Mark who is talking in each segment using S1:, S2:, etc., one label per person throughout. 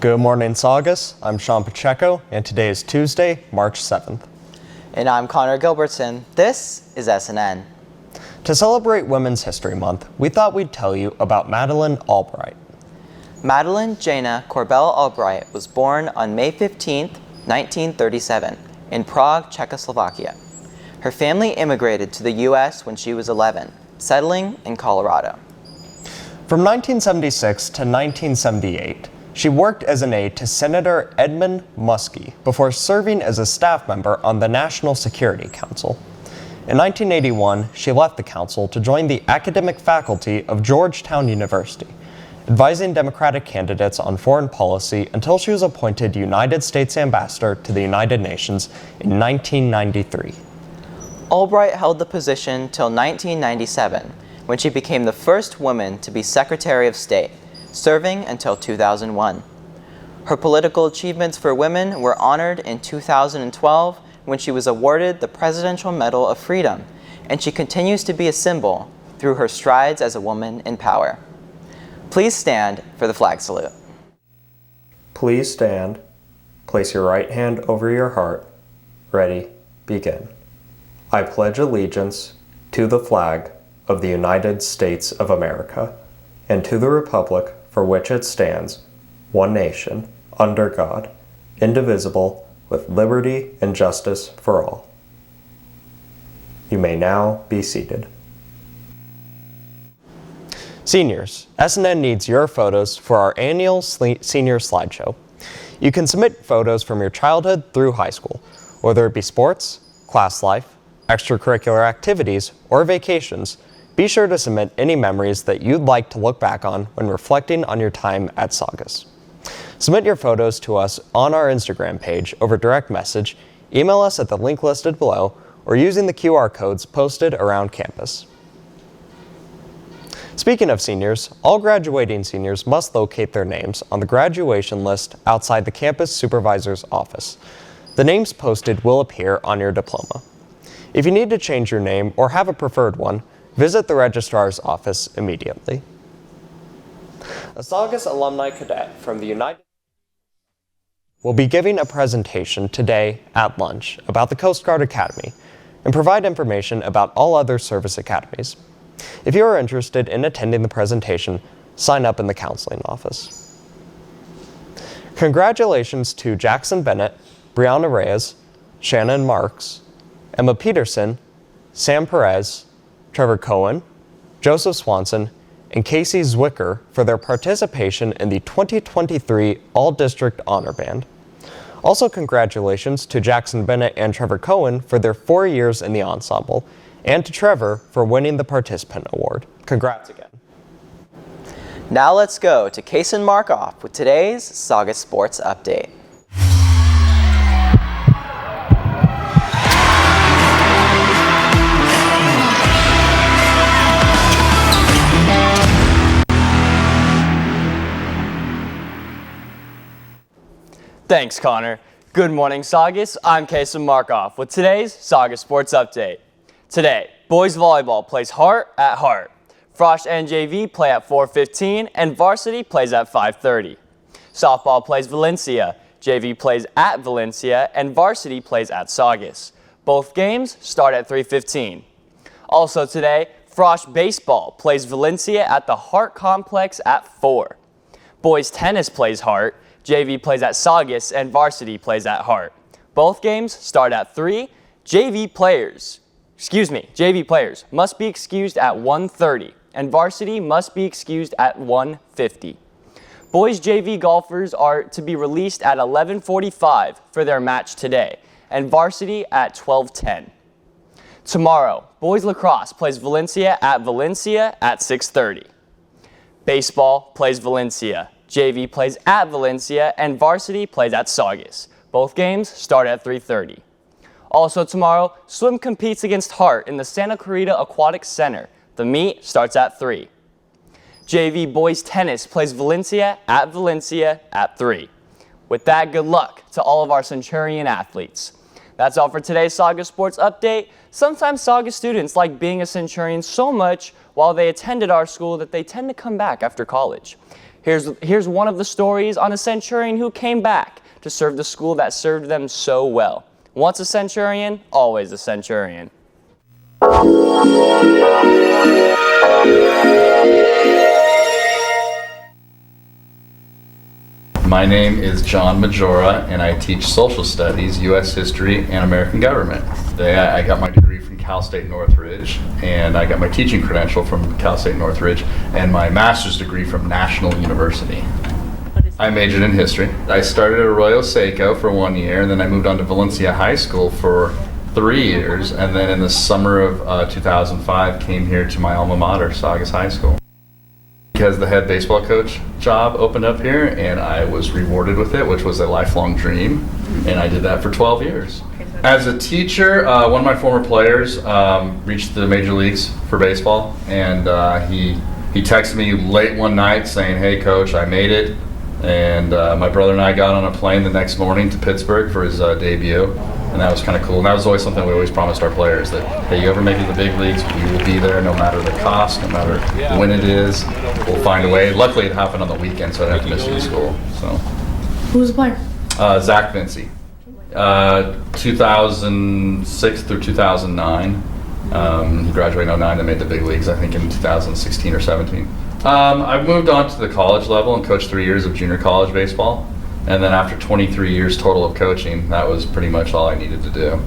S1: Good morning, Saugus. I'm Sean Pacheco, and today is Tuesday, March 7th.
S2: And I'm Connor Gilbertson. This is SNN.
S1: To celebrate Women's History Month, we thought we'd tell you about Madeleine Albright.
S2: Madeleine Jana Korbel Albright was born on May 15, 1937, in Prague, Czechoslovakia. Her family immigrated to the U.S. when she was 11, settling in Colorado.
S1: From 1976 to 1978, she worked as an aide to Senator Edmund Muskie before serving as a staff member on the National Security Council. In 1981, she left the council to join the academic faculty of Georgetown University, advising Democratic candidates on foreign policy until she was appointed United States Ambassador to the United Nations in 1993.
S2: Albright held the position till 1997, when she became the first woman to be Secretary of State, serving until 2001. Her political achievements for women were honored in 2012 when she was awarded the Presidential Medal of Freedom, and she continues to be a symbol through her strides as a woman in power. Please stand for the flag salute.
S1: Please stand. Place your right hand over your heart. Ready, begin. I pledge allegiance to the flag of the United States of America and to the republic for which it stands, one nation, under God, indivisible, with liberty and justice for all. You may now be seated. Seniors, SNN needs your photos for our annual senior slideshow. You can submit photos from your childhood through high school, whether it be sports, class life, extracurricular activities, or vacations. Be sure to submit any memories that you'd like to look back on when reflecting on your time at Saugus. Submit your photos to us on our Instagram page over direct message, email us at the link listed below, or using the QR codes posted around campus. Speaking of seniors, all graduating seniors must locate their names on the graduation list outside the campus supervisor's office. The names posted will appear on your diploma. If you need to change your name or have a preferred one, visit the registrar's office immediately. A Saugus alumni cadet from the United will be giving a presentation today at lunch about the Coast Guard Academy and provide information about all other service academies. If you are interested in attending the presentation, sign up in the counseling office. Congratulations to Jackson Bennett, Brianna Reyes, Shannon Marks, Emma Peterson, Sam Perez, Trevor Cohen, Joseph Swanson, and Casey Zwicker for their participation in the 2023 All-District Honor Band. Also, congratulations to Jackson Bennett and Trevor Cohen for their 4 years in the ensemble, and to Trevor for winning the Participant Award. Congrats again.
S2: Now let's go to Kaysen Markoff with today's Saugus Sports Update.
S3: Thanks, Connor. Good morning, Saugus. I'm Kaysen Markoff with today's Saugus Sports Update. Today, boys volleyball plays Hart at Hart. Frosh and JV play at 4:15 and varsity plays at 5:30. Softball plays Valencia, JV plays at Valencia, and varsity plays at Saugus. Both games start at 3:15. Also today, Frosh baseball plays Valencia at the Hart Complex at 4. Boys tennis plays Hart, JV plays at Saugus, and varsity plays at Hart. Both games start at 3. JV players must be excused at 1:30, and varsity must be excused at 1:50. Boys JV golfers are to be released at 11:45 for their match today, and varsity at 12:10. Tomorrow, boys lacrosse plays Valencia at 6:30. Baseball plays Valencia, JV plays at Valencia, and varsity plays at Saugus. Both games start at 3:30. Also tomorrow, swim competes against Hart in the Santa Clarita Aquatic Center. The meet starts at 3. JV boys tennis plays Valencia at 3. With that, good luck to all of our Centurion athletes. That's all for today's Saga Sports Update. Sometimes Saga students like being a Centurion so much while they attended our school that they tend to come back after college. Here's one of the stories on a Centurion who came back to serve the school that served them so well. Once a Centurion, always a Centurion.
S4: My name is John Majora, and I teach social studies, U.S. history, and American government. Today I got my degree from Cal State Northridge, and I got my teaching credential from Cal State Northridge, and my master's degree from National University. I majored in history. I started at Arroyo Seco for 1 year, and then I moved on to Valencia High School for 3 years, and then in the summer of 2005 came here to my alma mater, Saugus High School. Because the head baseball coach job opened up here, and I was rewarded with it, which was a lifelong dream, and I did that for 12 years. As a teacher, one of my former players reached the major leagues for baseball, and he texted me late one night saying, "Hey coach, I made it," and my brother and I got on a plane the next morning to Pittsburgh for his debut. And that was kind of cool. And that was always something we always promised our players, that, hey, you ever make it to the big leagues, we will be there no matter the cost, no matter when it is. We'll find a way. Luckily, it happened on the weekend, so I didn't have to miss school. So,
S5: Who was the player?
S4: Zach Vinci. 2006 through 2009. He graduated in 2009 and made the big leagues, I think, in 2016 or 17. I moved on to the college level and coached 3 years of junior college baseball. And then after 23 years total of coaching, that was pretty much all I needed to do.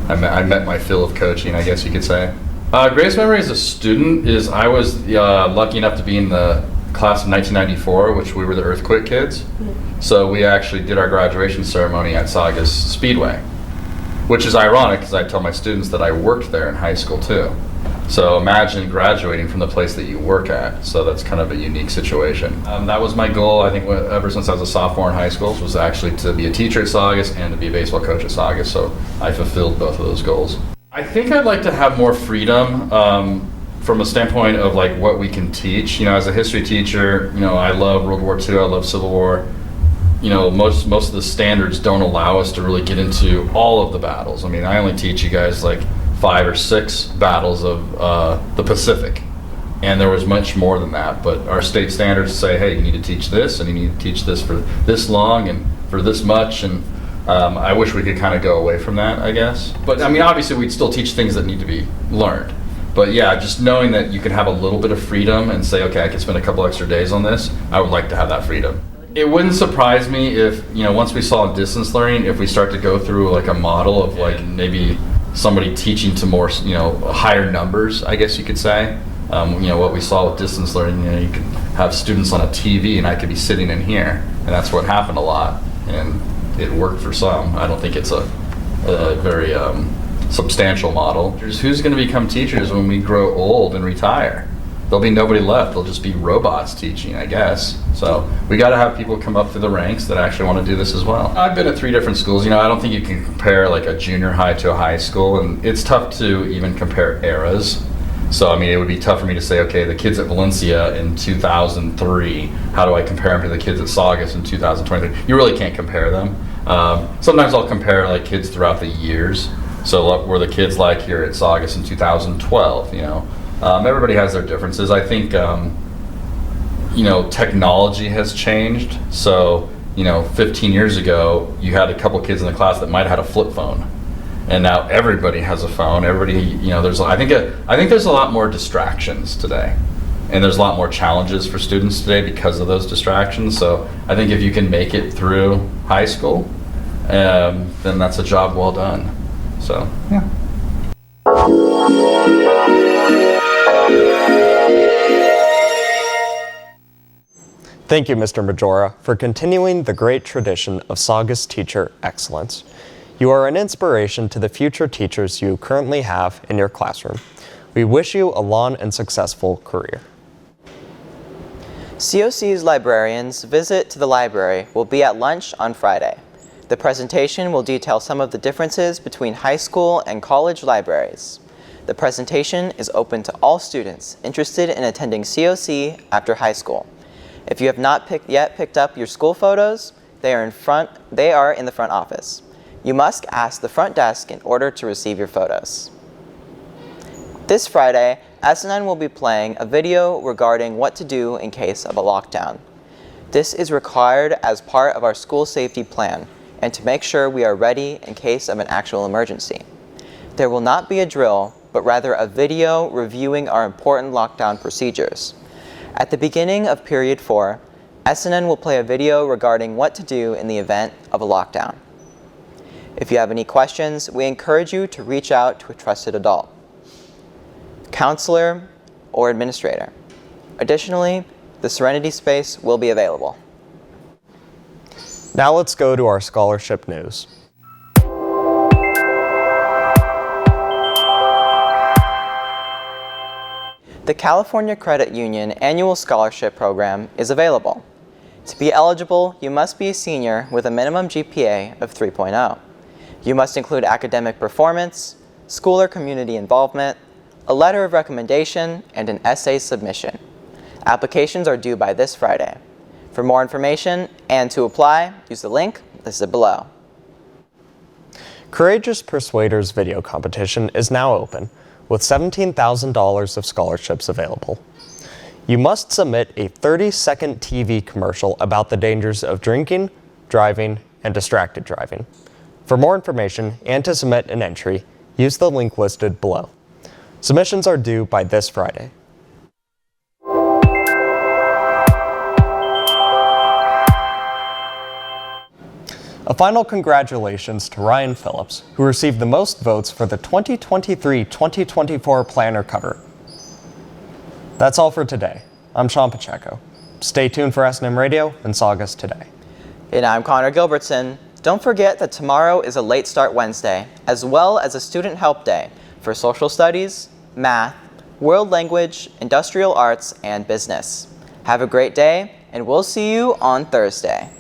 S4: I met my fill of coaching, I guess you could say. Greatest memory as a student is I was lucky enough to be in the class of 1994, which we were the Earthquake kids. So we actually did our graduation ceremony at Saugus Speedway, which is ironic because I tell my students that I worked there in high school too. So imagine graduating from the place that you work at. So that's kind of a unique situation. That was my goal, I think, ever since I was a sophomore in high school, was actually to be a teacher at Saugus and to be a baseball coach at Saugus. So I fulfilled both of those goals. I think I'd like to have more freedom from a standpoint of like what we can teach. You know, as a history teacher, you know, I love World War II, I love Civil War. You know, most of the standards don't allow us to really get into all of the battles. I mean, I only teach you guys like 5 or 6 battles of the Pacific, and there was much more than that. But our state standards say, hey, you need to teach this, and you need to teach this for this long and for this much, and I wish we could kind of go away from that, I guess. But I mean, obviously we'd still teach things that need to be learned. But yeah, just knowing that you can have a little bit of freedom and say, okay, I can spend a couple extra days on this, I would like to have that freedom. It wouldn't surprise me if, you know, once we saw distance learning, if we start to go through like a model of like maybe somebody teaching to more, you know, higher numbers, I guess you could say. You know, what we saw with distance learning, you know, you could have students on a TV and I could be sitting in here, and that's what happened a lot, and it worked for some. I don't think it's a very substantial model. Who's going to become teachers when we grow old and retire? There'll be nobody left. There'll just be robots teaching, I guess. So we got to have people come up through the ranks that actually want to do this as well. I've been at 3 different schools. You know, I don't think you can compare like a junior high to a high school, and it's tough to even compare eras. So I mean, it would be tough for me to say, okay, the kids at Valencia in 2003, how do I compare them to the kids at Saugus in 2023? You really can't compare them. Sometimes I'll compare like kids throughout the years. So what were the kids like here at Saugus in 2012? You know. Everybody has their differences. I think, you know, technology has changed. So, you know, 15 years ago, you had a couple kids in the class that might have had a flip phone, and now everybody has a phone. Everybody, you know, I think there's a lot more distractions today, and there's a lot more challenges for students today because of those distractions. So, I think if you can make it through high school, then that's a job well done. So, yeah.
S1: Thank you, Mr. Majora, for continuing the great tradition of Saugus teacher excellence. You are an inspiration to the future teachers you currently have in your classroom. We wish you a long and successful career.
S2: COC's librarians' visit to the library will be at lunch on Friday. The presentation will detail some of the differences between high school and college libraries. The presentation is open to all students interested in attending COC after high school. If you have not yet picked up your school photos, they are in the front office. You must ask the front desk in order to receive your photos. This Friday, SNN will be playing a video regarding what to do in case of a lockdown. This is required as part of our school safety plan and to make sure we are ready in case of an actual emergency. There will not be a drill, but rather a video reviewing our important lockdown procedures. At the beginning of period 4, SNN will play a video regarding what to do in the event of a lockdown. If you have any questions, we encourage you to reach out to a trusted adult, counselor, or administrator. Additionally, the Serenity Space will be available.
S1: Now let's go to our scholarship news.
S2: The California Credit Union Annual Scholarship Program is available. To be eligible, you must be a senior with a minimum GPA of 3.0. You must include academic performance, school or community involvement, a letter of recommendation, and an essay submission. Applications are due by this Friday. For more information and to apply, use the link listed below.
S1: Courageous Persuaders video competition is now open, with $17,000 of scholarships available. You must submit a 30-second TV commercial about the dangers of drinking, driving, and distracted driving. For more information and to submit an entry, use the link listed below. Submissions are due by this Friday. A final congratulations to Ryan Phillips, who received the most votes for the 2023-2024 planner cover. That's all for today. I'm Sean Pacheco. Stay tuned for SNM Radio and Saugus Today.
S2: And I'm Connor Gilbertson. Don't forget that tomorrow is a Late Start Wednesday, as well as a Student Help Day for Social Studies, Math, World Language, Industrial Arts, and Business. Have a great day, and we'll see you on Thursday.